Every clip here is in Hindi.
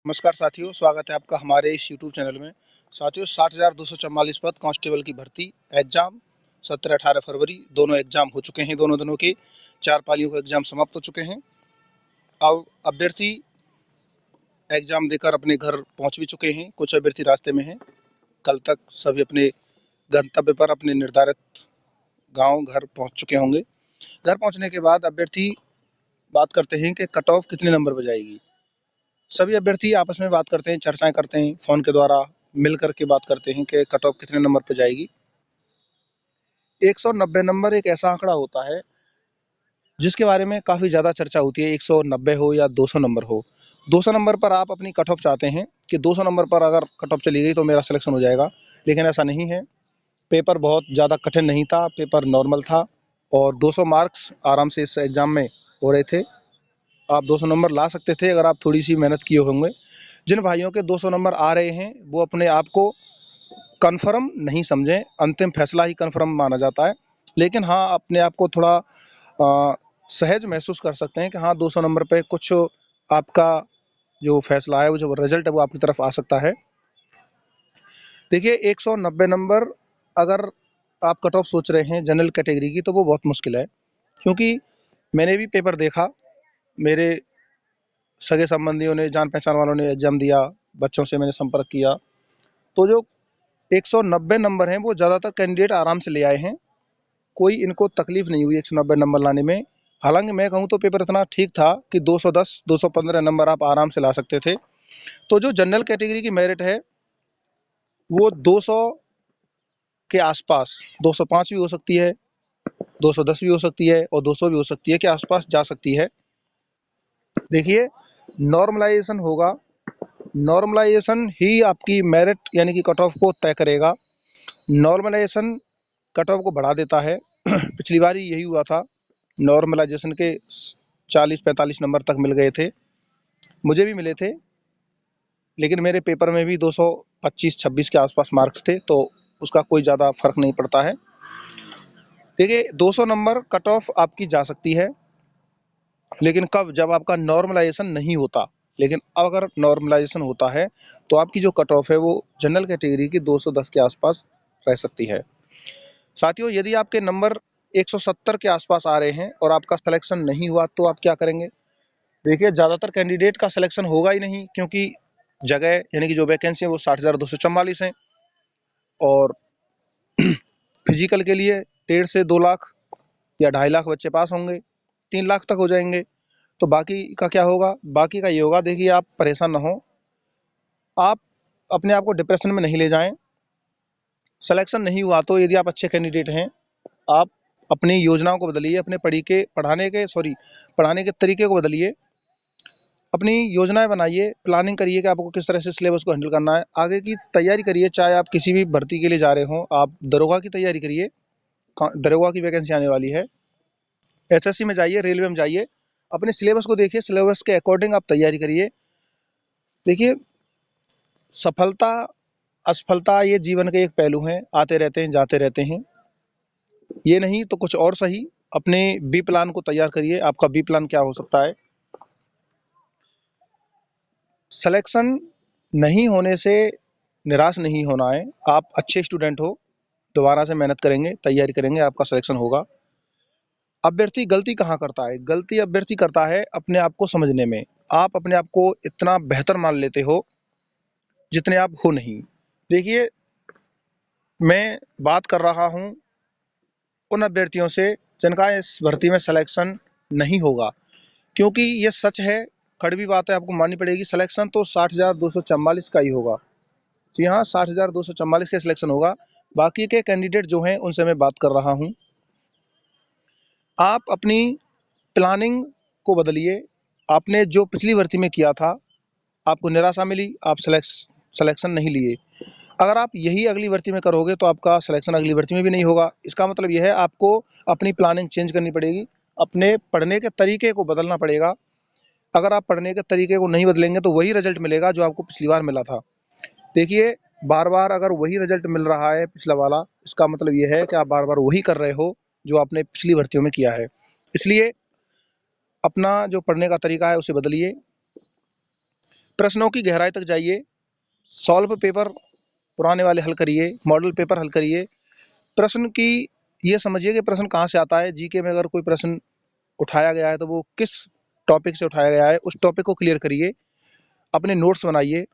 नमस्कार साथियों, स्वागत है आपका हमारे इस यूट्यूब चैनल में। साथियों, 60,244 पद कांस्टेबल की भर्ती एग्जाम 17-18 फरवरी दोनों एग्जाम हो चुके हैं। दोनों दिनों के 4 पालियों के एग्जाम समाप्त हो चुके हैं। अब अभ्यर्थी एग्जाम देकर अपने घर पहुंच भी चुके हैं। कुछ अभ्यर्थी रास्ते में हैं। कल तक सभी अपने गंतव्य पर अपने निर्धारित गांव घर पहुंच चुके होंगे। घर पहुंचने के बाद अभ्यर्थी बात करते हैं कि कट ऑफ कितने नंबर पर जाएगी। सभी अभ्यर्थी आपस में बात करते हैं, चर्चाएं करते हैं, फ़ोन के द्वारा मिल कर के बात करते हैं कि कट ऑफ कितने नंबर पे जाएगी। 190 नंबर एक ऐसा आंकड़ा होता है जिसके बारे में काफ़ी ज़्यादा चर्चा होती है। 190 हो या 200 नंबर हो, 200 नंबर पर आप अपनी कट ऑफ चाहते हैं कि 200 नंबर पर अगर कट ऑफ चली गई तो मेरा सिलेक्शन हो जाएगा, लेकिन ऐसा नहीं है। पेपर बहुत ज़्यादा कठिन नहीं था, पेपर नॉर्मल था और 200 मार्क्स आराम से इस एग्ज़ाम में हो रहे थे। आप 200 नंबर ला सकते थे अगर आप थोड़ी सी मेहनत किए होंगे। जिन भाइयों के 200 नंबर आ रहे हैं वो अपने आप को कन्फर्म नहीं समझें, अंतिम फैसला ही कन्फर्म माना जाता है। लेकिन हाँ, अपने आप को थोड़ा सहज महसूस कर सकते हैं कि हाँ, 200 नंबर पे कुछ आपका जो फैसला है, वो जो रिजल्ट है वो आपकी तरफ आ सकता है। देखिए, 190 नंबर अगर आप कट ऑफ सोच रहे हैं जनरल कैटेगरी की, तो वो बहुत मुश्किल है, क्योंकि मैंने भी पेपर देखा। मेरे सगे संबंधियों ने, जान पहचान वालों ने एग्जाम दिया, बच्चों से मैंने संपर्क किया, तो जो 190 नंबर हैं वो ज़्यादातर कैंडिडेट आराम से ले आए हैं। कोई इनको तकलीफ नहीं हुई 190 नंबर लाने में। हालांकि मैं कहूँ तो पेपर इतना ठीक था कि 210 215 नंबर आप आराम से ला सकते थे। तो जो जनरल कैटेगरी की मेरिट है वो 200 के आसपास, 205 भी हो सकती है, 210 भी हो सकती है और 200 भी हो सकती है, के आसपास जा सकती है। देखिए, नॉर्मलाइजेशन होगा, नॉर्मलाइजेशन ही आपकी मेरिट यानी कि कट ऑफ को तय करेगा। नॉर्मलाइजेशन कट ऑफ को बढ़ा देता है। पिछली बार ही यही हुआ था, नॉर्मलाइजेशन के 40-45 नंबर तक मिल गए थे, मुझे भी मिले थे, लेकिन मेरे पेपर में भी 225-26 के आसपास मार्क्स थे, तो उसका कोई ज़्यादा फर्क नहीं पड़ता है। देखिए, 200 नंबर कट ऑफ आपकी जा सकती है, लेकिन कब? जब आपका नॉर्मलाइजेशन नहीं होता। लेकिन अगर नॉर्मलाइजेशन होता है तो आपकी जो कट ऑफ है वो जनरल कैटेगरी की 210 के आसपास रह सकती है। साथियों, यदि आपके नंबर 170 के आसपास आ रहे हैं और आपका सिलेक्शन नहीं हुआ तो आप क्या करेंगे? देखिए, ज़्यादातर कैंडिडेट का सिलेक्शन होगा ही नहीं, क्योंकि जगह यानी कि जो वैकेंसी है वो 60,244 हैं और फिजिकल के लिए 1.5 से 2 लाख या 2.5 लाख बच्चे पास होंगे, 3 लाख तक हो जाएंगे। तो बाकी का क्या होगा? बाकी का ये होगा, देखिए आप परेशान ना हो, आप अपने आप को डिप्रेशन में नहीं ले जाएं। सिलेक्शन नहीं हुआ तो यदि आप अच्छे कैंडिडेट हैं, आप अपनी योजनाओं को बदलिए, अपने पढ़ाने के तरीके को बदलिए, अपनी योजनाएं बनाइए, प्लानिंग करिए कि आपको किस तरह से सिलेबस को हैंडल करना है, आगे की तैयारी करिए। चाहे आप किसी भी भर्ती के लिए जा रहे हों, आप दरोगा की तैयारी करिए, दरोगा की वैकेंसी आने वाली है। एसएससी में जाइए, रेलवे में जाइए, अपने सिलेबस को देखिए, सिलेबस के अकॉर्डिंग आप तैयारी करिए। देखिए, सफलता असफलता ये जीवन के एक पहलू हैं, आते रहते हैं, जाते रहते हैं। ये नहीं तो कुछ और सही, अपने बी प्लान को तैयार करिए। आपका बी प्लान क्या हो सकता है? सिलेक्शन नहीं होने से निराश नहीं होना है। आप अच्छे स्टूडेंट हो, दोबारा से मेहनत करेंगे, तैयारी करेंगे, आपका सिलेक्शन होगा। अभ्यर्थी गलती कहाँ करता है? गलती अभ्यर्थी करता है अपने आप को समझने में। आप अपने आप को इतना बेहतर मान लेते हो जितने आप हो नहीं। देखिए, मैं बात कर रहा हूँ उन अभ्यर्थियों से जिनका इस भर्ती में सिलेक्शन नहीं होगा, क्योंकि ये सच है, कड़वी बात है, आपको माननी पड़ेगी। सिलेक्शन तो 60,244 का ही होगा। तो यहाँ 60,244 का सिलेक्शन होगा। बाकी के कैंडिडेट जो हैं उनसे मैं बात कर रहा हूँ। आप अपनी प्लानिंग को बदलिए। आपने जो पिछली भर्ती में किया था, आपको निराशा मिली, आप सिलेक्शन नहीं लिए। अगर आप यही अगली भर्ती में करोगे तो आपका सिलेक्शन अगली भर्ती में भी नहीं होगा। इसका मतलब यह है, आपको अपनी प्लानिंग चेंज करनी पड़ेगी, अपने पढ़ने के तरीके को बदलना पड़ेगा। अगर आप पढ़ने के तरीके को नहीं बदलेंगे तो वही रिजल्ट मिलेगा जो आपको पिछली बार मिला था। देखिए, बार बार अगर वही रिजल्ट मिल रहा है पिछला वाला, इसका मतलब ये है कि आप बार बार वही कर रहे हो जो आपने पिछली भर्तियों में किया है। इसलिए अपना जो पढ़ने का तरीका है उसे बदलिए। प्रश्नों की गहराई तक जाइए, सॉल्व पेपर पुराने वाले हल करिए, मॉडल पेपर हल करिए। प्रश्न की ये समझिए कि प्रश्न कहाँ से आता है। जीके में अगर कोई प्रश्न उठाया गया है तो वो किस टॉपिक से उठाया गया है, उस टॉपिक को क्लियर करिए, अपने नोट्स बनाइए।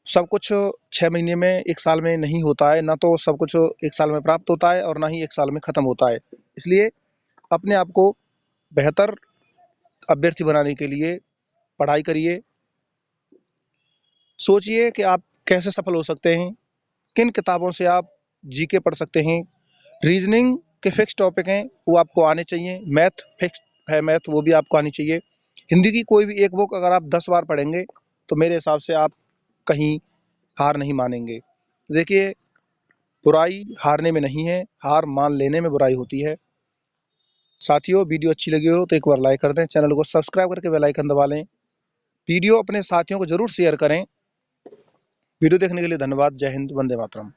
सब कुछ 6 महीने में, 1 साल में नहीं होता है, ना तो सब कुछ 1 साल में प्राप्त होता है और ना ही 1 साल में खत्म होता है। इसलिए अपने आप को बेहतर अभ्यर्थी बनाने के लिए पढ़ाई करिए। सोचिए कि आप कैसे सफल हो सकते हैं, किन किताबों से आप जीके पढ़ सकते हैं। रीजनिंग के फिक्स टॉपिक हैं, वो आपको आने चाहिए। मैथ फिक्स है, मैथ वो भी आपको आनी चाहिए। हिंदी की कोई भी एक बुक अगर आप 10 बार पढ़ेंगे तो मेरे हिसाब से आप कहीं हार नहीं मानेंगे। देखिए, बुराई हारने में नहीं है, हार मान लेने में बुराई होती है। साथियों, वीडियो अच्छी लगी हो तो एक बार लाइक कर दें, चैनल को सब्सक्राइब करके बेल आइकन दबा लें। वीडियो अपने साथियों को जरूर शेयर करें। वीडियो देखने के लिए धन्यवाद। जय हिंद, वंदे मातरम।